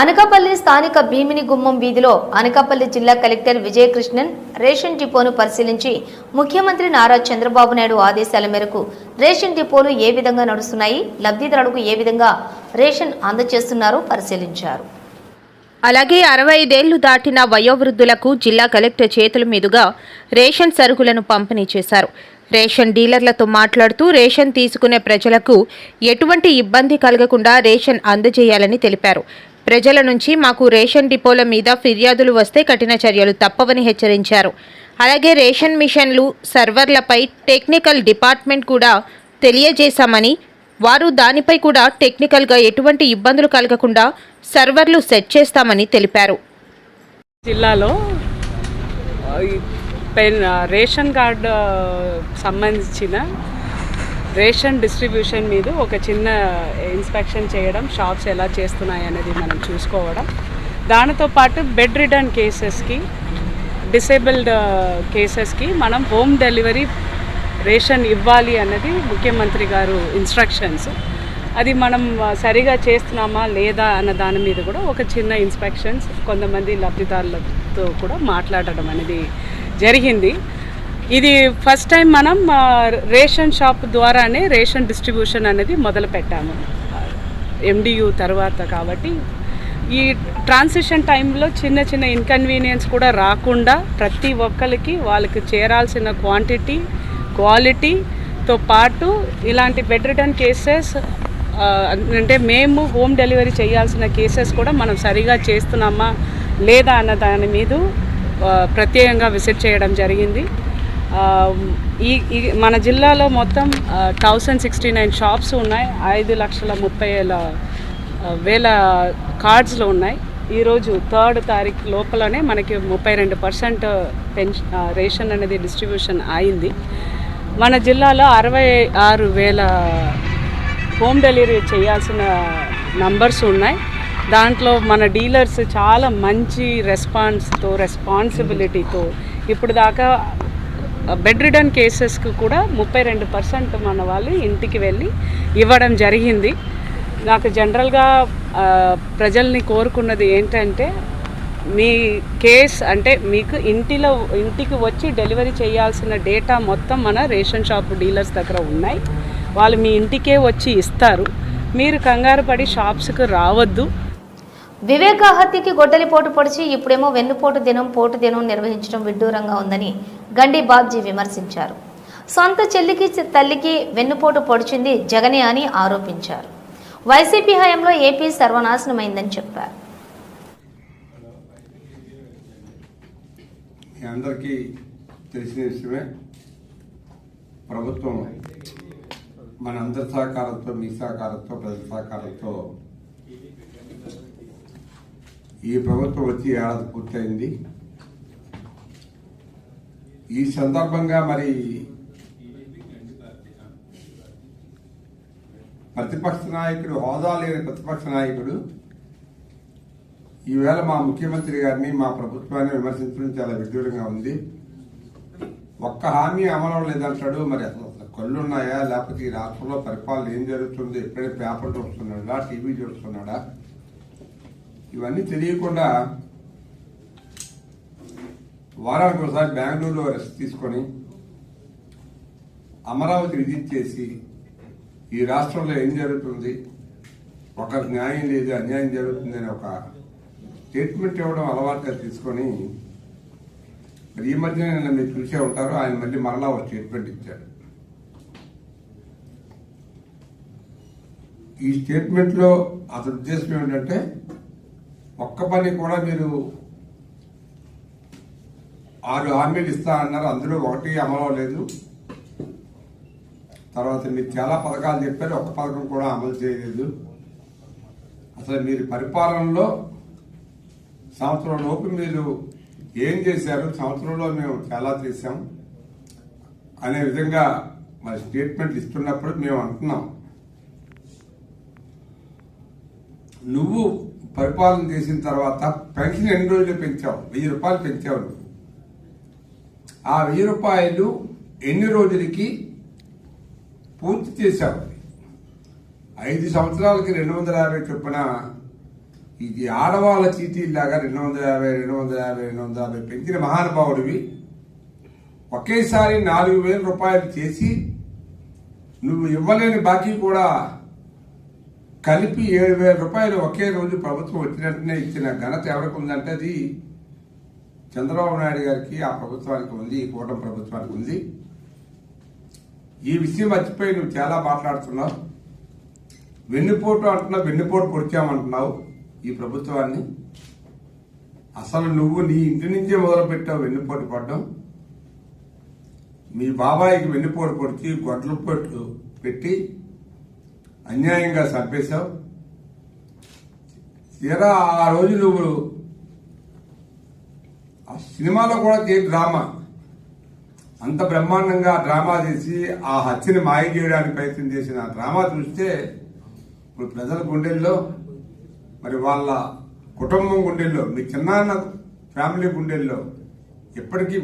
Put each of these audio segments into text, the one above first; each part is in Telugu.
అనకాపల్లి స్థానిక భీమిని గుమ్మం వీధిలో అనకాపల్లి జిల్లా కలెక్టర్ విజయకృష్ణన్ రేషన్ డిపోను పరిశీలించి ముఖ్యమంత్రి నారా చంద్రబాబు నాయుడు ఆదేశాల మేరకు రేషన్ డిపోలు ఏ విధంగా నడుస్తున్నాయి, లబ్ధిదారులకు ఏ విధంగా రేషన్ అందజేస్తున్నారో పరిశీలించారు. అలాగే 65 ఏళ్లు దాటిన వయోవృద్ధులకు జిల్లా కలెక్టర్ చేతుల మీదుగా రేషన్ సరుకులను పంపిణీ చేశారు. రేషన్ డీలర్లతో మాట్లాడుతూ రేషన్ తీసుకునే ప్రజలకు ఎటువంటి ఇబ్బంది కలగకుండా రేషన్ అందజేయాలని తెలిపారు. ప్రజల నుంచి మాకు రేషన్ డిపోల మీద ఫిర్యాదులు వస్తే కఠిన చర్యలు తప్పవని హెచ్చరించారు. అలాగే రేషన్ మిషన్లు, సర్వర్లపై టెక్నికల్ డిపార్ట్మెంట్ కూడా తెలియజేశామని, వారు దానిపై కూడా టెక్నికల్గా ఎటువంటి ఇబ్బందులు కలగకుండా సర్వర్లు సెట్ చేస్తామని తెలిపారు. జిల్లాలో రేషన్ కార్డు సంబంధించిన రేషన్ డిస్ట్రిబ్యూషన్ మీద ఒక చిన్న ఇన్స్పెక్షన్ చేయడం, షాప్స్ ఎలా చేస్తున్నాయి అనేది మనం చూసుకోవడం, దానితో పాటు బెడ్ రిడన్ కేసెస్కి, డిసేబుల్డ్ కేసెస్కి మనం హోమ్ డెలివరీ రేషన్ ఇవ్వాలి అన్నది ముఖ్యమంత్రి గారు ఇన్స్ట్రక్షన్స్. అది మనం సరిగా చేస్తున్నామా లేదా అన్న దాని మీద కూడా ఒక చిన్న ఇన్స్పెక్షన్స్, కొంతమంది లబ్ధిదారులతో కూడా మాట్లాడడం అనేది జరిగింది. ఇది ఫస్ట్ టైం మనం రేషన్ షాప్ ద్వారానే రేషన్ డిస్ట్రిబ్యూషన్ అనేది మొదలు పెట్టాము MDU తర్వాత. కాబట్టి ఈ ట్రాన్సిషన్ టైంలో చిన్న చిన్న ఇన్కన్వీనియన్స్ కూడా రాకుండా ప్రతి ఒక్కరికి వాళ్ళకి చేరాల్సిన క్వాంటిటీ, క్వాలిటీతో పాటు ఇలాంటి బెడ్ రిటర్న్ కేసెస్ అంటే మేము హోమ్ డెలివరీ చేయాల్సిన కేసెస్ కూడా మనం సరిగా చేస్తున్నామా లేదా అన్న దాని మీద ప్రత్యేకంగా విజిట్ చేయడం జరిగింది. ఈ మన జిల్లాలో మొత్తం 1069 షాప్స్ ఉన్నాయి. 5,30,000 కార్డ్స్లో ఉన్నాయి. ఈరోజు 3rd తారీఖు లోపలనే మనకి 32% రేషన్ అనేది డిస్ట్రిబ్యూషన్ అయింది. మన జిల్లాలో 66,000 హోమ్ డెలివరీ చేయాల్సిన నంబర్స్ ఉన్నాయి. దాంట్లో మన డీలర్స్ చాలా మంచి రెస్పాన్సిబిలిటీతో ఇప్పుడు దాకా బెడ్ రిడన్ కేసెస్కి కూడా 32% మన వాళ్ళు ఇంటికి వెళ్ళి ఇవ్వడం జరిగింది. నాకు జనరల్గా ప్రజల్ని కోరుకున్నది ఏంటంటే, మీ కేస్ అంటే మీకు ఇంటికి వచ్చి డెలివరీ చేయాల్సిన డేటా మొత్తం మన రేషన్ షాప్ డీలర్స్ దగ్గర ఉన్నాయి. వాళ్ళు మీ ఇంటికే వచ్చి ఇస్తారు. మీరు కంగారు పడి షాప్స్కి రావద్దు. వివేక హత్యకి గొడ్డలిపోటు పొడిచి ఇప్పుడేమో వెన్నుపోటు దినం నిర్వహించడం విడ్డూరంగా ఉందని గండి బాబ్జీ విమర్శించారు. సొంత చెల్లికి తల్లికి వెన్నుపోటు పొడిచింది జగనే అని ఆరోపించారు. వైసీపీ హయాంలో ఏపీ సర్వనాశనమైందని చెప్పారు. అందరికీ తెలిసిన విషయమే, ప్రభుత్వం మన అందరి సహకారంతో, మీ సహకారంతో, ప్రజల సహకారంతో ఈ ప్రభుత్వం వచ్చి ఏడాది పూర్తయింది. ఈ సందర్భంగా మరి ప్రతిపక్ష నాయకుడు, హోదా లేని ప్రతిపక్ష నాయకుడు ఈవేళ మా ముఖ్యమంత్రి గారిని, మా ప్రభుత్వాన్ని విమర్శించడం చాలా విడ్డూరంగా ఉంది. ఒక్క హామీ అమలు లేదంటాడు. మరి అసలు కళ్ళున్నాయా, లేకపోతే ఈ రాష్ట్రంలో పరిపాలన ఏం జరుగుతుంది, ఎప్పుడైనా పేపర్ చూస్తున్నాడా, టీవీ చూస్తున్నాడా, ఇవన్నీ తెలియకుండా వారానికి ఒకసారి బెంగళూరులో రెస్ట్ తీసుకొని అమరావతి విజిట్ చేసి ఈ రాష్ట్రంలో ఏం జరుగుతుంది, ఒకరికి న్యాయం లేదు, అన్యాయం జరుగుతుంది అని ఒక స్టేట్మెంట్ ఇవ్వడం అలవాటుగా తీసుకొని మరి ఈ మధ్యన మీరు చూసే ఉంటారు, ఆయన మరలా ఒక స్టేట్మెంట్ ఇచ్చాడు. ఈ స్టేట్మెంట్లో అతని ఉద్దేశం ఏంటంటే, ఒక్క పని కూడా మీరు 6 హామీలు ఇస్తా అన్నారు, అందులో 1 అమలు లేదు. తర్వాత మీరు చాలా పథకాలు చెప్పారు, ఒక్క పథకం కూడా అమలు చేయలేదు. అసలు మీరు పరిపాలనలో సంవత్సరం లోపు మీరు ఏం చేశారు, సంవత్సరంలో మేము చాలా చేశాం అనే విధంగా మరి స్టేట్మెంట్ ఇస్తున్నప్పుడు మేము అంటున్నాం, నువ్వు పరిపాలన చేసిన తర్వాత పెన్షన్ ఎన్ని రోజులు పెంచావు? 1000 రూపాయలు పెంచావు. నువ్వు ఆ 1000 రూపాయలు ఎన్ని రోజులకి పూర్తి చేశావు? 5 సంవత్సరాలకి 250 చొప్పున ఇది ఆడవాళ్ళ చీటీలాగా 250 పెంచిన మహానుభావుడివి ఒకేసారి 4,000 రూపాయలు చేసి నువ్వు ఇవ్వలేని బాకీ కూడా కలిపి 7,000 రూపాయలు ఒకే రోజు ప్రభుత్వం వచ్చినట్టునే ఇచ్చిన ఘనత ఎవరికి ఉందంటే అది చంద్రబాబు నాయుడు గారికి, ఆ ప్రభుత్వానికి ఉంది, ఈ కూటమి ప్రభుత్వానికి ఉంది. ఈ విషయం మర్చిపోయి నువ్వు చాలా మాట్లాడుతున్నావు. వెన్నుపోటు అంటున్నావు, వెన్నుపోటు పొడిచామంటున్నావు ఈ ప్రభుత్వాన్ని. అసలు నువ్వు నీ ఇంటి నుంచే మొదలుపెట్టావు వెన్నుపోటు పడ్డం. మీ బాబాయికి వెన్నుపోటు పొడిచి గొడ్ల పొట్టు పెట్టి అన్యాయంగా చంపేశావు. తీరా ఆ రోజు నువ్వు ఆ సినిమాలో కూడా డ్రామా అంత బ్రహ్మాండంగా డ్రామా చేసి ఆ హత్యని మాయ చేయడానికి ప్రయత్నం చేసిన ఆ డ్రామా చూస్తే ఇప్పుడు ప్రజల గుండెల్లో, మరి వాళ్ళ కుటుంబం గుండెల్లో, మీ చిన్నాన్న ఫ్యామిలీ గుండెల్లో ఎప్పటికీ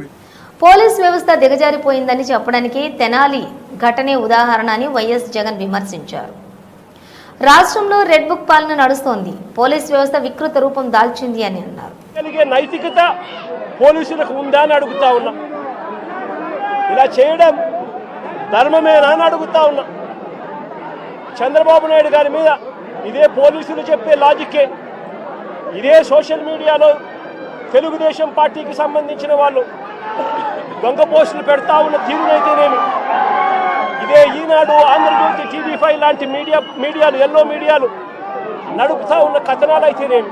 పోలీస్ వ్యవస్థ దిగజారిపోయిందని చెప్పడానికి తెనాలి ఘటనే ఉదాహరణ అని వైఎస్ జగన్ విమర్శించారు. రాష్ట్రంలో రెడ్ బుక్ పాలన నడుస్తోంది, పోలీస్ వ్యవస్థ వికృత రూపం దాల్చింది అని అన్నారు. నైతికత పోలీసులకు ఉందా అని అడుగుతా ఉన్నా. ఇలా చేయడం ధర్మమేనా అని అడుగుతా ఉన్నా. చంద్రబాబు నాయుడు గారి మీద ఇదే పోలీసులు చెప్పే లాజిక్కే, ఇదే సోషల్ మీడియాలో తెలుగుదేశం పార్టీకి సంబంధించిన వాళ్ళు దొంగ పోస్టులు పెడతా ఉన్న తీరునైతేనేమి, ఇదే ఈనాడు, ఆంధ్రజ్యోతి, TV5 లాంటి మీడియాలు ఎల్లో మీడియాలు నడుపుతా ఉన్న కథనాలు అయితేనేమి,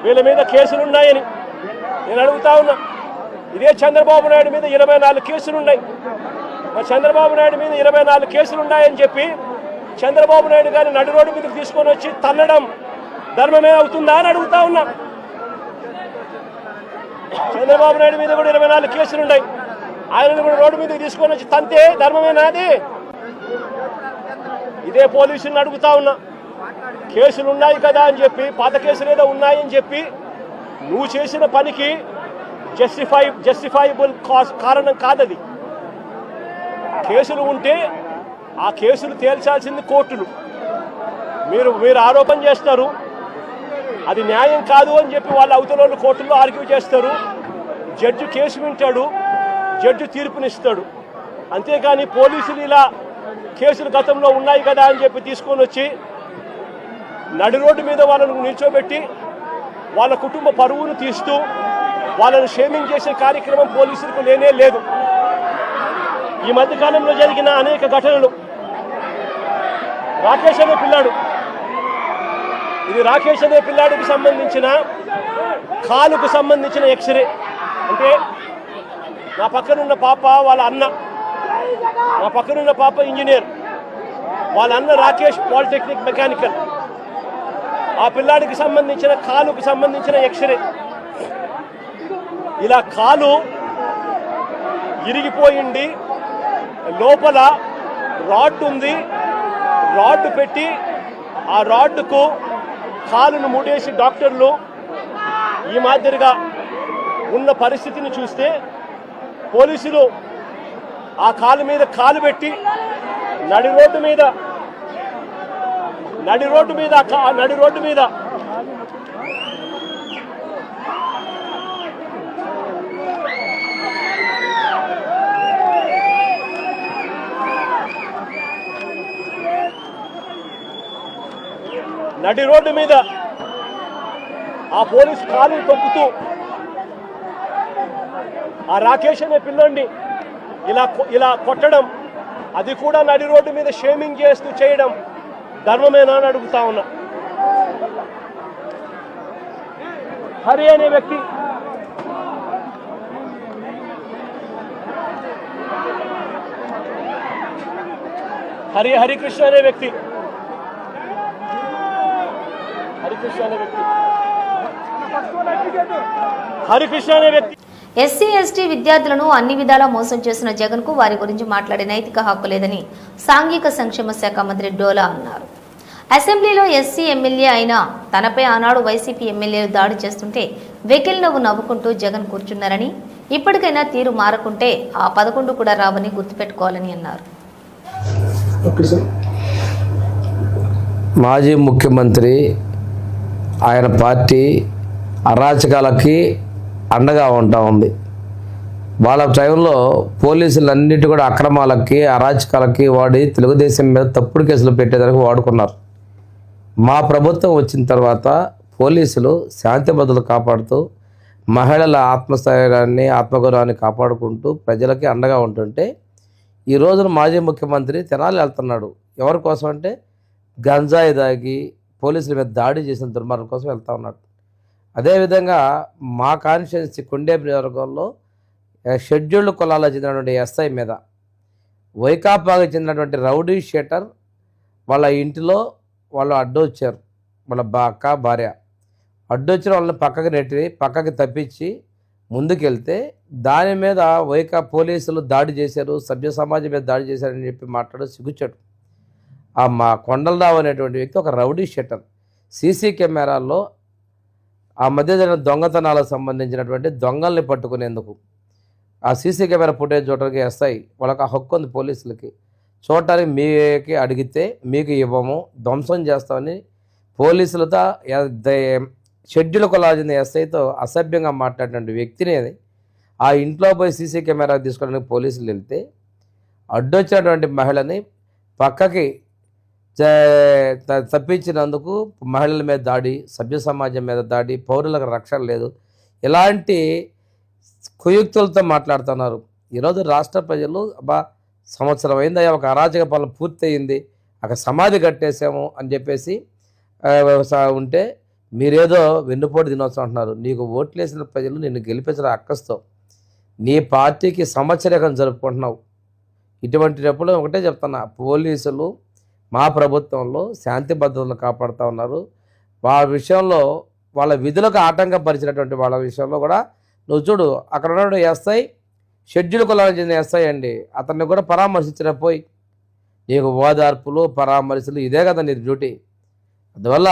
వీళ్ళ మీద కేసులున్నాయని నేను అడుగుతా ఉన్నా. ఇదే చంద్రబాబు నాయుడు మీద 24 కేసులున్నాయి. మరి చంద్రబాబు నాయుడు మీద 24 కేసులున్నాయని చెప్పి చంద్రబాబు నాయుడు గారిని నడి రోడ్డు మీదకి తీసుకొని వచ్చి తల్లడం ధర్మమే అవుతుందా అని అడుగుతా ఉన్నా. చంద్రబాబు నాయుడు మీద కూడా 24 కేసులున్నాయి. ఆయనను కూడా రోడ్డు మీదకి తీసుకొని వచ్చి తంతే ధర్మమేనా అది? ఇదే పోలీసులను అడుగుతా ఉన్నా. కేసులు ఉన్నాయి కదా అని చెప్పి, పాత కేసులు ఏదో ఉన్నాయని చెప్పి నువ్వు చేసిన పనికి జస్టిఫైబుల్ కారణం కాదది. కేసులు ఉంటే ఆ కేసులు తేల్చాల్సింది కోర్టులు. మీరు ఆరోపణ చేస్తారు, అది న్యాయం కాదు అని చెప్పి వాళ్ళ అవతల కోర్టుల్లో ఆర్గ్యూ చేస్తారు. జడ్జి కేసు వింటాడు, జడ్జి తీర్పునిస్తాడు. అంతేకాని పోలీసులు ఇలా కేసులు గతంలో ఉన్నాయి కదా అని చెప్పి తీసుకొని వచ్చి నడి రోడ్డు మీద వాళ్ళను నిల్చోబెట్టి వాళ్ళ కుటుంబ పరువును తీస్తూ వాళ్ళను షేమింగ్ చేసే కార్యక్రమం పోలీసులకు లేనే లేదు. ఈ మధ్యకాలంలో జరిగిన అనేక ఘటనలు, రాకేష్ అనే పిల్లాడు, ఇది రాకేష్ అనే పిల్లాడికి సంబంధించిన కాలుకు సంబంధించిన ఎక్స్రే. అంటే నా పక్కనున్న పాప వాళ్ళ అన్న, నా పక్కనున్న పాప ఇంజనీర్, వాళ్ళ అన్న రాకేష్ పాలిటెక్నిక్ మెకానికల్. ఆ పిల్లాడికి సంబంధించిన కాలుకు సంబంధించిన ఎక్స్రే. ఇలా కాలు ఇరిగిపోయింది, లోపల రాడ్ ఉంది, రాడ్ పెట్టి ఆ రాడ్కు కాలును ముడేసి డాక్టర్లు ఈ మాదిరిగా ఉన్న పరిస్థితిని చూస్తే పోలీసులు ఆ కాలు మీద కాలు పెట్టి నడి రోడ్డు మీద ఆ పోలీసు కాలు తొక్కుతూ ఆ రాకేష్ అనే పిల్లోడిని ఇలా కొట్టడం, అది కూడా నడి రోడ్డు మీద షేమింగ్ చేస్తూ చేయడం ధర్మమేనా అని అడుగుతా ఉన్నా. హరి అనే వ్యక్తి, హరికృష్ణ అనే వ్యక్తి ఎస్సీ ఎస్టీ విద్యార్థులను అన్ని విధాలా మోసం చేసిన జగన్ కు వారి గురించి మాట్లాడే నైతిక హక్కు లేదని సాంఘిక సంక్షేమ శాఖ మంత్రి డోలా అన్నారు. అసెంబ్లీలో ఎస్సీ ఎమ్మెల్యే అయిన తనపై ఆనాడు వైసీపీ ఎమ్మెల్యేలు దాడి చేస్తుంటే వెకిల్ నవ్వుకుంటూ జగన్ కూర్చున్నారని, ఇప్పటికైనా తీరు మారకుంటే ఆ 11 కూడా రావని గుర్తుపెట్టుకోవాలని అన్నారు. మాజీ ముఖ్యమంత్రి ఆయన పార్టీ అరాచకాలకి అండగా ఉంటా ఉంది. వాళ్ళ టైంలో పోలీసులన్నిటి కూడా అక్రమాలకి అరాచకాలకి వాడి తెలుగుదేశం మీద తప్పుడు కేసులు పెట్టేదానికి వాడుకున్నారు. మా ప్రభుత్వం వచ్చిన తర్వాత పోలీసులు శాంతి భద్రతలు కాపాడుతూ మహిళల ఆత్మస్థైర్యాన్ని ఆత్మగౌరవాన్ని కాపాడుకుంటూ ప్రజలకి అండగా ఉంటుంటే ఈ రోజున మాజీ ముఖ్యమంత్రి తెనాలి వెళ్తున్నాడు. ఎవరి కోసం అంటే గంజాయి దాగి పోలీసుల మీద దాడి చేసిన దుర్మార్గం కోసం వెళ్తూ ఉన్నాడు. అదేవిధంగా మా కాన్స్టిట్యున్సీ కొండేపు నియోజకవర్గంలో షెడ్యూల్డ్ కులాలకు చెందినటువంటి ఎస్ఐ మీద వైకాపాకి చెందినటువంటి రౌడీ షీటర్ వాళ్ళ ఇంటిలో వాళ్ళు అడ్డొచ్చారు. వాళ్ళ అక్క భార్య అడ్డొచ్చిన వాళ్ళని పక్కకి నెట్టి పక్కకి తప్పించి ముందుకెళ్తే దాని మీద పోలీసులు దాడి చేశారు, సభ్య సమాజం మీద దాడి చేశారని చెప్పి మాట్లాడు సిగ్గుచ్చాడు. మా కొండలరావు అనేటువంటి వ్యక్తి ఒక రౌడీ షీటర్. సీసీ కెమెరాల్లో ఆ మధ్య జరిగిన దొంగతనాలకు సంబంధించినటువంటి దొంగల్ని పట్టుకునేందుకు ఆ సీసీ కెమెరా ఫుటేజ్ చూడడానికి ఎస్ఐ వాళ్ళకి ఆ హక్కు ఉంది. పోలీసులకి చూడటానికి మీకు అడిగితే మీకు ఇవ్వము, ధ్వంసం చేస్తామని పోలీసులతో షెడ్యూల్ కొలాజిన ఎస్ఐతో అసభ్యంగా మాట్లాడిన వ్యక్తిని ఆ ఇంట్లో పోయి సీసీ కెమెరా తీసుకోవడానికి పోలీసులు వెళ్తే అడ్డొచ్చినటువంటి మహిళని పక్కకి తప్పించినందుకు మహిళల మీద దాడి, సభ్య సమాజం మీద దాడి, పౌరులకు రక్షణ లేదు, ఇలాంటి కుయుక్తులతో మాట్లాడుతున్నారు. ఈరోజు రాష్ట్ర ప్రజలు సంవత్సరం అయిందా ఒక అరాచక పాలన పూర్తి అయింది, అక్కడ సమాధి కట్టేసాము అని చెప్పేసి ఉంటే మీరేదో వెన్నుపోటు దినోత్సవం అంటున్నారు. నీకు ఓట్లేసిన ప్రజలు నిన్ను గెలిపించిన అక్కస్తో నీ పార్టీకి సంవత్సరం జరుపుకుంటున్నావు. ఇటువంటిప్పుడు ఒకటే చెప్తున్నా, పోలీసులు మా ప్రభుత్వంలో శాంతి భద్రతలు కాపాడుతూ ఉన్నారు. వాళ్ళ విషయంలో వాళ్ళ విధులకు ఆటంకపరిచినటువంటి వాళ్ళ విషయంలో కూడా నువ్వు చూడు, అక్కడ ఉన్న ఎస్ఐ షెడ్యూల్ కులానికి చెందిన ఎస్ఐ అండి, అతన్ని కూడా పరామర్శించిన పోయి నీకు ఓదార్పులు పరామర్శలు ఇదే కదా నీ డ్యూటీ. అందువల్ల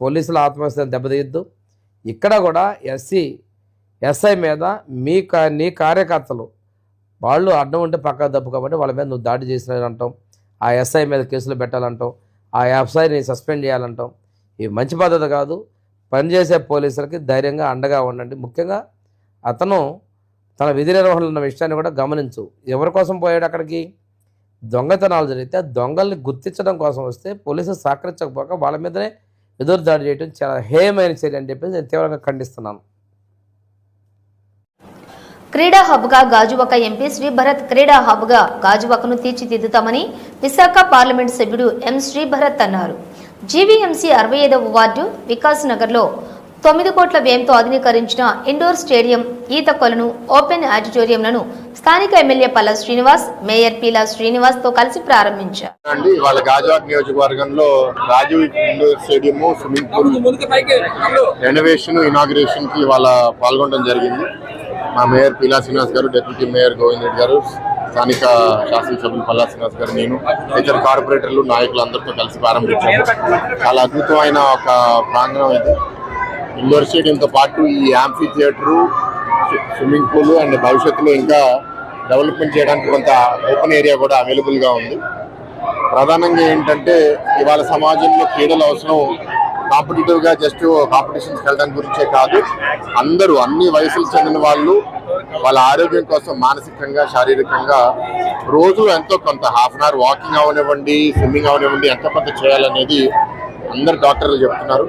పోలీసుల ఆత్మవిశ్వాసం దెబ్బతీయద్దు. ఇక్కడ కూడా ఎస్ఐ మీద నీ కార్యకర్తలు వాళ్ళు అడ్డం ఉంటే పక్క దప్పు కాబట్టి వాళ్ళ మీద నువ్వు దాడి చేసినారంటాం, ఆ ఎస్ఐ మీద కేసులు పెట్టాలంటాం, ఆ ఎస్ఐని సస్పెండ్ చేయాలంటాం. ఇవి మంచి పద్ధతి కాదు. పనిచేసే పోలీసులకి ధైర్యంగా అండగా ఉండండి. ముఖ్యంగా అతను తన విధి నిర్వహణలో ఉన్న విషయాన్ని కూడా గమనించు. ఎవరి కోసం పోయాడు అక్కడికి? దొంగతనాలు జరిగితే దొంగల్ని గుర్తించడం కోసం వస్తే పోలీసులు సహకరించకపోక వాళ్ళ మీదనే ఎదురు దాడి చేయడం చాలా హేయమైన చర్య అని చెప్పి నేను తీవ్రంగా ఖండిస్తున్నాను. క్రీడా హబ్గా గాజువాక ఎంపీ శ్రీభరత్ క్రీడా హబ్గా గాజువాకను తీర్చిదిద్దుతామని విశాఖ పార్లమెంట్ సభ్యుడు ఎం శ్రీభరత్ అన్నారు. జీవీఎంసీ 65వ వార్డు వికాస్ నగర్లో 9 కోట్ల వ్యయంతో ఆధునీకరించిన ఇండోర్ స్టేడియం, ఈత కొలను, ఓపెన్ ఆడిటోరియంలను స్థానిక ఎమ్మెల్యే పల్లా శ్రీనివాస్, మేయర్ పీలా శ్రీనివాస్ తో కలిసి ప్రారంభించారు. వాళ్ళ గాజువాక నియోజకవర్గంలో Rajiv indoor stadium, swimming pool renovation, inauguration కి వాళ్ళ పాల్గొనడం జరిగింది. మా మేయర్ పీలా శ్రీనివాస్ గారు, డిప్యూటీ మేయర్ గోవింద్ రెడ్డి గారు, స్థానిక శాసనసభ్యులు పల్లా శ్రీనివాస్ గారు, నేను ఇతర కార్పొరేటర్లు, నాయకులందరితో కలిసి ప్రారంభించాము. చాలా అద్భుతమైన ఒక ప్రాంగణం ఇది. ఇండోర్ స్టేడియంతో పాటు ఈ amphi theatre, swimming pool and భవిష్యత్తులో ఇంకా డెవలప్మెంట్ చేయడానికి కొంత ఓపెన్ ఏరియా కూడా అవైలబుల్గా ఉంది. ప్రధానంగా ఏంటంటే ఇవాళ సమాజంలో క్రీడల అవసరం కాంపిటేటివ్గా జస్ట్ కాంపిటీషన్స్కి వెళ్ళడానికి గురించే కాదు, అందరూ అన్ని వయసులకు చెందిన వాళ్ళు వాళ్ళ ఆరోగ్యం కోసం మానసికంగా, శారీరకంగా రోజు ఎంతో కొంత హాఫ్ అన్ అవర్ వాకింగ్ అవనివ్వండి, స్విమ్మింగ్ అవనివ్వండి, ఎంతో కొంత చేయాలనేది అందరు డాక్టర్లు చెప్తున్నారు.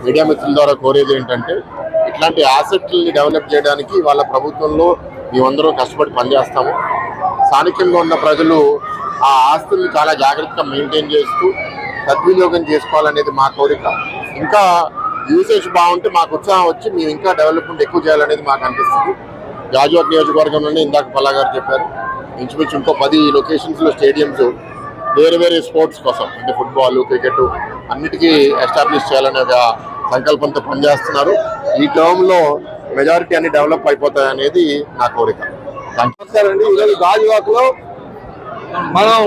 మీడియా మిత్రుల ద్వారా కోరేది ఏంటంటే ఇట్లాంటి ఆసెట్లని డెవలప్ చేయడానికి వాళ్ళ ప్రభుత్వంలో మేమందరం కష్టపడి పనిచేస్తాము. స్థానికంగా ఉన్న ప్రజలు ఆ ఆస్తుల్ని చాలా జాగ్రత్తగా మెయింటైన్ చేస్తూ సద్వినియోగం చేసుకోవాలనేది మా కోరిక. ఇంకా యూసేజ్ బాగుంటే మాకు ఉత్సాహం వచ్చి మేము ఇంకా డెవలప్మెంట్ ఎక్కువ చేయాలనేది మాకు అనిపిస్తుంది. గాజువాక నియోజకవర్గంలోనే ఇందాక పల్లా గారు చెప్పారు, ఇంచుమించు ఇంకో 10 లొకేషన్స్లో స్టేడియంస్ వేరే వేరే స్పోర్ట్స్ కోసం, అంటే ఫుట్బాల్, క్రికెట్ అన్నిటికీ ఎస్టాబ్లిష్ చేయాలనే ఒక సంకల్పంతో పనిచేస్తున్నారు. ఈ టర్మ్లో మెజారిటీ అన్ని డెవలప్ అయిపోతాయనేది నా కోరిక. ఈరోజు గాజువాకలో మనం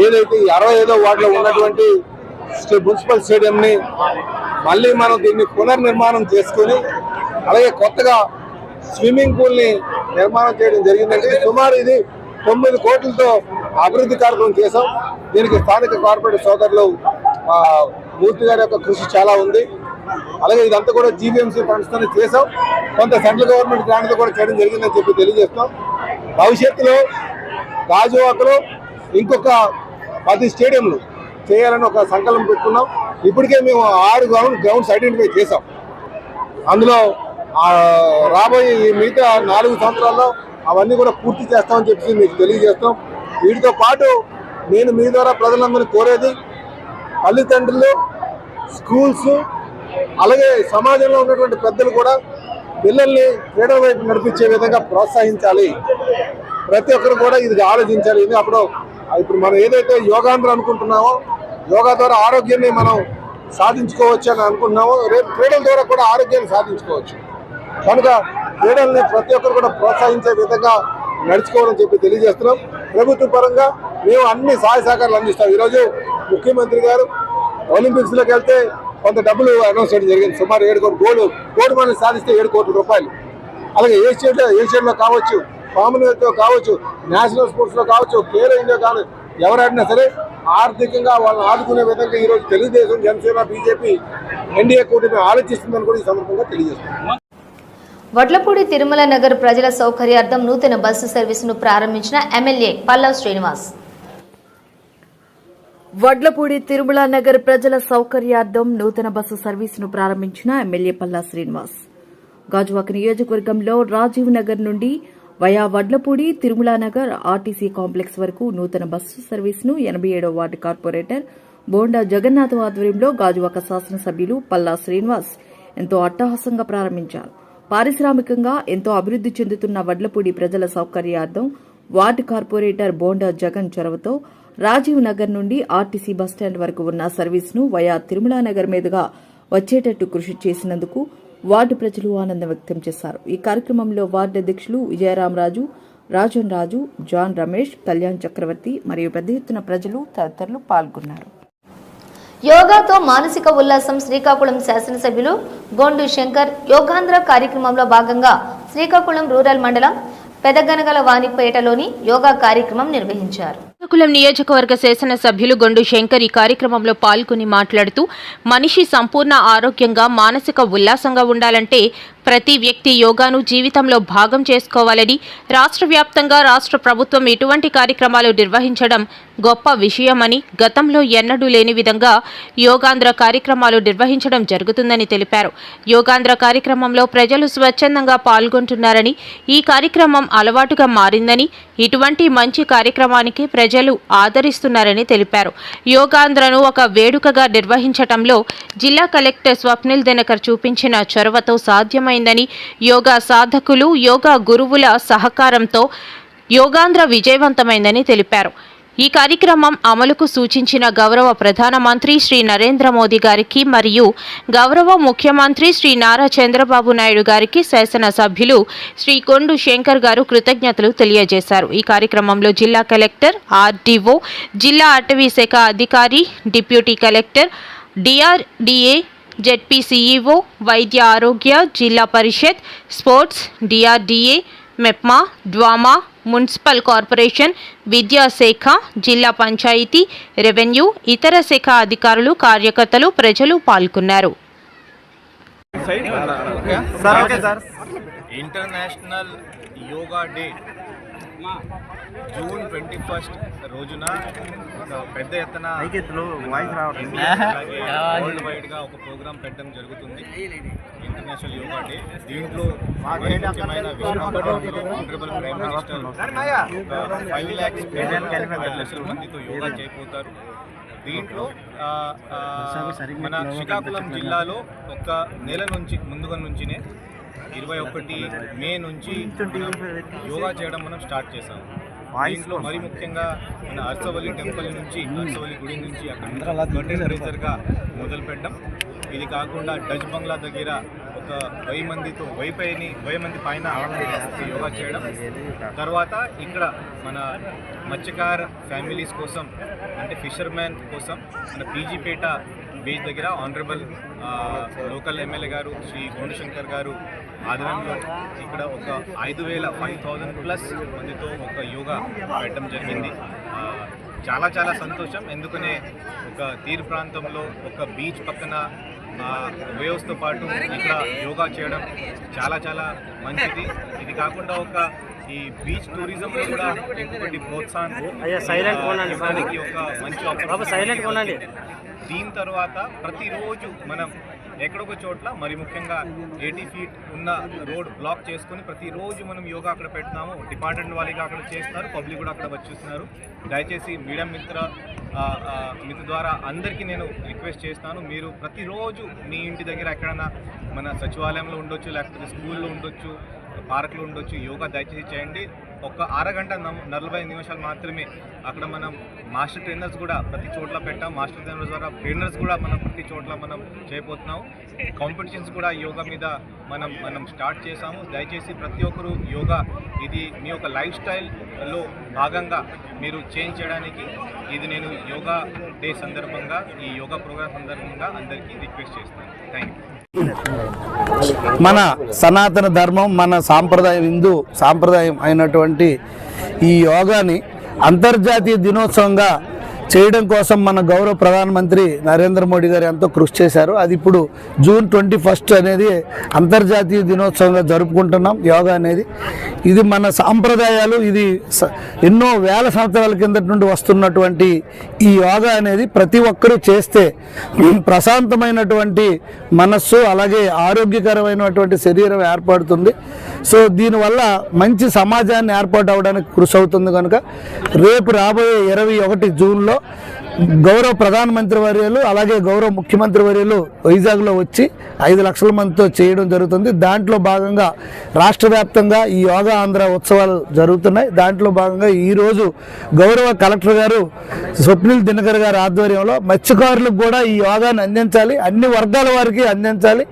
ఏదైతే 65వ వార్డులో ఉన్నటువంటి మున్సిపల్ స్టేడియంని మళ్ళీ మనం దీన్ని పునర్నిర్మాణం చేసుకుని అలాగే కొత్తగా స్విమ్మింగ్ పూల్ని నిర్మాణం చేయడం జరిగిందండి. సుమారు ఇది 9 కోట్లతో అభివృద్ధి కార్యక్రమం చేశాం. దీనికి స్థానిక కార్పొరేట్ సోదరులు మూర్తి గారి యొక్క కృషి చాలా ఉంది. అలాగే ఇదంతా కూడా జీవీఎంసీ ఫండ్స్ తోనే చేసాం, కొంత సెంట్రల్ గవర్నమెంట్ గ్రాంట్తో కూడా చేయడం జరిగిందని చెప్పి తెలియజేస్తాం. భవిష్యత్తులో గాజువాకలో ఇంకొక 10 స్టేడియంలు చేయాలని ఒక సంకల్పం పెట్టుకున్నాం. ఇప్పటికే మేము 6 గ్రౌండ్స్ ఐడెంటిఫై చేసాం. అందులో రాబోయే ఈ మిగతా 4 సంవత్సరాల్లో అవన్నీ కూడా పూర్తి చేస్తామని చెప్పి మీకు తెలియజేస్తాం. వీటితో పాటు నేను మీ ద్వారా ప్రజలందరినీ కోరేది, తల్లిదండ్రులు, స్కూల్స్, అలాగే సమాజంలో ఉన్నటువంటి పెద్దలు కూడా పిల్లల్ని క్రీడల వైపు నడిపించే విధంగా ప్రోత్సహించాలి. ప్రతి ఒక్కరు కూడా ఇది ఆలోచించాలి. ఇది ఇప్పుడు మనం ఏదైతే యోగాంధ్ర అనుకుంటున్నామో, యోగా ద్వారా ఆరోగ్యాన్ని మనం సాధించుకోవచ్చు అని అనుకుంటున్నామో, రేపు క్రీడల ద్వారా కూడా ఆరోగ్యాన్ని సాధించుకోవచ్చు. కనుక క్రీడల్ని ప్రతి ఒక్కరు కూడా ప్రోత్సహించే విధంగా నడుచుకోవాలని చెప్పి తెలియజేస్తున్నాం. ప్రభుత్వ పరంగా మేము అన్ని సహాయ సహకారాలు అందిస్తాం. ఈరోజు ముఖ్యమంత్రి గారు ఒలింపిక్స్లోకి వెళ్తే కొంత డబ్బులు అనౌన్స్ చేయడం జరిగింది. సుమారు 7 కోట్లు గోల్డ్ మెడల్ సాధిస్తే 7 కోట్ల రూపాయలు. అలాగే ఏషియన్లో కావచ్చు, కామన్వెల్త్లో కావచ్చు, నేషనల్ స్పోర్ట్స్లో కావచ్చు, ఖేలో ఇండియా కానీ ఎవరైనా సరే ఆర్థికంగా వాళ్ళని ఆదుకునే విధంగా ఈరోజు తెలుగుదేశం, జనసేన, బీజేపీ ఎన్డీఏ కూటమి ఆలోచిస్తుందని కూడా ఈ సందర్భంగా తెలియజేస్తున్నాం. వడ్లపూడి తిరుమల నగర్ ప్రజల సౌకర్యార్థం నూతన బస్సు సర్వీసును ప్రారంభించిన ఎమ్మెల్యే పల్లవ్ శ్రీనివాస్. వడ్లపూడి తిరుమల నగర్ ప్రజల సౌకర్యార్థం నూతన బస్సు సర్వీసును ప్రారంభించిన ఎమ్మెల్యే పల్లా శ్రీనివాస్. గాజువాక నియోజకవర్గంలో రాజీవ్ నగర్ నుండి via Vadlapudi Tirumala Nagar RTC complex వరకు నూతన బస్సు సర్వీసును 87వ వార్డు కార్పొరేటర్ బోండా జగన్నాథ్ ఆధ్వర్యంలో గాజువాక శాసనసభ్యులు పల్లా శ్రీనివాస్ ఎంతో అట్టహాసంగా ప్రారంభించారు. పారిశ్రామికంగా ఎంతో అభివృద్ది చెందుతున్న వడ్లపూడి ప్రజల సౌకర్యార్థం వార్డు కార్పొరేటర్ బోండా జగన్ చొరవతో రాజీవ్ నగర్ నుండి ఆర్టీసీ బస్టాండ్ వరకు ఉన్న సర్వీసును వయా తిరుమల నగర్ మీదుగా వచ్చేటట్టు కృషి చేసినందుకు వార్డు ప్రజలు ఆనందం వ్యక్తం చేశారు. ఈ కార్యక్రమంలో వార్డు అధ్యక్షులు విజయరామరాజు, రాజన్ రాజు, జాన్ రమేష్, కళ్యాణ్ చక్రవర్తి మరియు పెద్ద ఎత్తున ప్రజలు తదితరులు పాల్గొన్నారు. యోగాతో మానసిక ఉల్లాసం. శ్రీకాకుళం శాసనసభ్యులు గొండు శంకర్ యోగాంధ్ర కార్యక్రమంలో భాగంగా శ్రీకాకుళం రూరల్ మండలం పెదగనగల వాణిపేటలోని యోగా కార్యక్రమం నిర్వహించారు. శ్రీకాకుళం నియోజకవర్గ శాసనసభ్యులు గొండు శంకర్ ఈ కార్యక్రమంలో పాల్గొని మాట్లాడుతూ మనిషి సంపూర్ణ ఆరోగ్యంగా మానసిక ఉల్లాసంగా ఉండాలంటే ప్రతి వ్యక్తి యోగాను జీవితంలో భాగం చేసుకోవాలని, రాష్ట్ర వ్యాప్తంగా రాష్ట్ర ప్రభుత్వం ఇటువంటి కార్యక్రమాలు నిర్వహించడం గొప్ప విషయమని, గతంలో ఎన్నడూ లేని విధంగా యోగాంధ్ర కార్యక్రమాలు నిర్వహించడం జరుగుతుందని తెలిపారు. యోగాంధ్ర కార్యక్రమంలో ప్రజలు స్వచ్ఛందంగా పాల్గొంటున్నారని, ఈ కార్యక్రమం అలవాటుగా మారిందని, ఇటువంటి మంచి కార్యక్రమానికి ప్రజలు ఆదరిస్తున్నారని తెలిపారు. యోగాంధ్రను ఒక వేడుకగా నిర్వహించడంలో జిల్లా కలెక్టర్ స్వప్నిల్ దినకర్ చూపించిన చొరవతో సాధ్యమైందని, యోగా సాధకులు, యోగా గురువుల సహకారంతో యోగాంధ్ర విజయవంతమైందని తెలిపారు. ఈ కార్యక్రమం అమలుకు సూచించిన గౌరవ ప్రధానమంత్రి శ్రీ నరేంద్ర మోదీ గారికి మరియు గౌరవ ముఖ్యమంత్రి శ్రీ నారా చంద్రబాబు నాయుడు గారికి శాసనసభ్యులు శ్రీ కొండు శంకర్ గారు కృతజ్ఞతలు తెలియజేశారు. ఈ కార్యక్రమంలో జిల్లా కలెక్టర్, ఆర్డీఓ, జిల్లా అటవీ శాఖ అధికారి, deputy collector, DRDA, ZP CEO, వైద్య ఆరోగ్య, Zilla Parishad, sports, DRDA, MEPMA, DWAMA, municipal corporation, విద్యాశాఖ, జిల్లా పంచాయతీ, రెవెన్యూ, ఇతర శాఖ అధికారులు, కార్యకర్తలు, ప్రజలు పాల్గొన్నారు. ఇంటర్నేషనల్ యోగా డే జూన్ 21 రోజున పెద్ద ఎత్తున వరల్డ్ వైడ్గా ఒక ప్రోగ్రాం పెట్టడం జరుగుతుంది. International yoga day. దీంట్లో ముఖ్యమైన ఆనరబుల్ ప్రైమ్ మినిస్టర్ 5 లక్షల మందితో యోగా చేయబోతారు. దీంట్లో మన శ్రీకాకుళం జిల్లాలో ఒక నెల నుంచి ముందుగా నుంచినే 21 మే నుంచి యోగా చేయడం మనం స్టార్ట్ చేసాం. దీంట్లో మరి ముఖ్యంగా మన అర్సవల్లి టెంపుల్ నుంచి, అర్సవల్లి గుడి నుంచి అక్కడ కర్టెన్ రైజర్గా మొదలు పెట్టడం. ఇది కాకుండా డచ్ బంగ్లా దగ్గర ఒక 1000 మంది పైన యోగా చేయడం. తర్వాత ఇక్కడ మన మత్స్యకార ఫ్యామిలీస్ కోసం, అంటే ఫిషర్మ్యాన్ కోసం మన పీజీపేట బీచ్ దగ్గర ఆనరబుల్ లోకల్ ఎమ్మెల్యే గారు శ్రీ గోండుశంకర్ గారు ఆధ్వర్యంలో ఇక్కడ ఒక 5,000 ప్లస్ మందితో ఒక యోగా పెట్టడం జరిగింది. చాలా చాలా సంతోషం. ఎందుకనే ఒక తీర ప్రాంతంలో ఒక బీచ్ పక్కన వేవ్స్తో పాటు ఇక్కడ యోగా చేయడం చాలా చాలా మంచిది. ఇది కాకుండా ఒక ఈ బీచ్ టూరిజం కూడా ఇంకొకటి ప్రోత్సాహం ఇవ్వడానికి ఒక మంచి ఆపర్చునిటీ. దీని తర్వాత ప్రతిరోజు మనం ఎక్కడొక చోట్ల మరి ముఖ్యంగా 80 feet ఉన్న రోడ్ బ్లాక్ చేసుకుని ప్రతిరోజు మనం యోగా అక్కడ పెడతాము. డిపార్ట్మెంట్ వాళ్ళకి అక్కడ చేస్తున్నారు, పబ్లిక్ కూడా అక్కడ వచ్చేస్తున్నారు. దయచేసి మీడియా మిత్ర ద్వారా అందరికీ నేను రిక్వెస్ట్ చేస్తాను, మీరు ప్రతిరోజు మీ ఇంటి దగ్గర ఎక్కడైనా మన సచివాలయంలో ఉండొచ్చు, లేకపోతే స్కూల్లో ఉండొచ్చు, పార్కులో ఉండొచ్చు, యోగా దయచేసి చేయండి. ఒక అరగంట 40 నిమిషాలు మాత్రమే. అక్కడ మనం మాస్టర్ ట్రైనర్స్ కూడా ప్రతి చోట్ల పెట్టాం. మాస్టర్ ట్రైనర్స్ ద్వారా ట్రైనర్స్ కూడా మనం ప్రతి చోట్ల మనం చేయబోతున్నాం. కాంపిటీషన్స్ కూడా యోగా మీద మనం స్టార్ట్ చేసాము. దయచేసి ప్రతి ఒక్కరూ యోగా ఇది మీ యొక్క లైఫ్ స్టైల్లో భాగంగా మీరు చేంజ్ చేయడానికి ఇది నేను యోగా డే సందర్భంగా ఈ యోగా ప్రోగ్రామ్ సందర్భంగా అందరికీ రిక్వెస్ట్ చేస్తాను. Thank you. మన సనాతన ధర్మం, మన సాంప్రదాయం, హిందూ సాంప్రదాయం అయినటువంటి ఈ యోగాని అంతర్జాతీయ దినోత్సవంగా చేయడం కోసం మన గౌరవ ప్రధానమంత్రి నరేంద్ర మోడీ గారు ఎంతో కృషి చేశారు. అది ఇప్పుడు June 21 అనేది అంతర్జాతీయ దినోత్సవంగా జరుపుకుంటున్నాం. యోగా అనేది ఇది మన సాంప్రదాయాలు, ఇది ఎన్నో వేల సంవత్సరాల కిందటి నుండి వస్తున్నటువంటి ఈ యోగా అనేది ప్రతి ఒక్కరూ చేస్తే ప్రశాంతమైనటువంటి మనస్సు అలాగే ఆరోగ్యకరమైనటువంటి శరీరం ఏర్పడుతుంది. సో దీనివల్ల మంచి సమాజాన్ని ఏర్పాటు అవడానికి కృషి అవుతుంది. కనుక రేపు రాబోయే 21 జూన్లో గౌరవ ప్రధానమంత్రి వర్యులు అలాగే గౌరవ ముఖ్యమంత్రి వర్యులు వైజాగ్లో వచ్చి 5 లక్షల మందితో చేయడం జరుగుతుంది. దాంట్లో భాగంగా రాష్ట్ర వ్యాప్తంగా ఈ యోగా ఆంధ్ర ఉత్సవాలు జరుగుతున్నాయి. దాంట్లో భాగంగా ఈరోజు గౌరవ కలెక్టర్ గారు స్వప్నిల్ దినకర్ గారి ఆధ్వర్యంలో మత్స్యకారులకు కూడా ఈ యోగాను అందించాలి, అన్ని వర్గాల వారికి అందించాలి.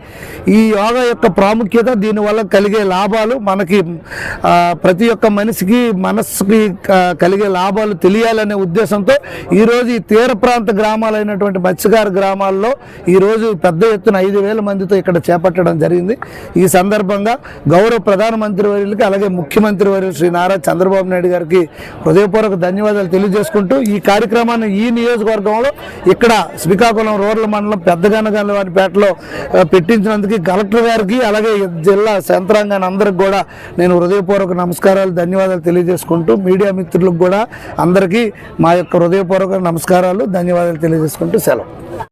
ఈ యోగా యొక్క ప్రాముఖ్యత, దీనివల్ల కలిగే లాభాలు, మనకి ప్రతి ఒక్క మనిషికి మనస్సుకి కలిగే లాభాలు తెలియాలనే ఉద్దేశంతో ఈరోజు ఈ తీర ప్రాంత గ్రామాలైనటువంటి మత్స్యకార గ్రామాల్లో ఈరోజు పెద్ద ఎత్తున 5,000 మందితో ఇక్కడ చేపట్టడం జరిగింది. ఈ సందర్భంగా గౌరవ ప్రధానమంత్రి వర్యులకి అలాగే ముఖ్యమంత్రి వర్యులు శ్రీ నారా చంద్రబాబు నాయుడు గారికి హృదయపూర్వక ధన్యవాదాలు తెలియజేసుకుంటూ ఈ కార్యక్రమాన్ని ఈ నియోజకవర్గంలో ఇక్కడ శ్రీకాకుళం రూరల్ మండలం పెద్దగన్నగల్లవారిపేటలో పెట్టించినందుకు కలెక్టర్ గారికి అలాగే జిల్లా యంత్రాంగాన్ని అందరికి కూడా నేను హృదయపూర్వక నమస్కారాలు ధన్యవాదాలు తెలియజేసుకుంటూ మీడియా మిత్రులకు కూడా అందరికీ మా యొక్క హృదయపూర్వక నమస్కారాలు ధన్యవాదాలు తెలియజేసుకుంటూ సెలవు.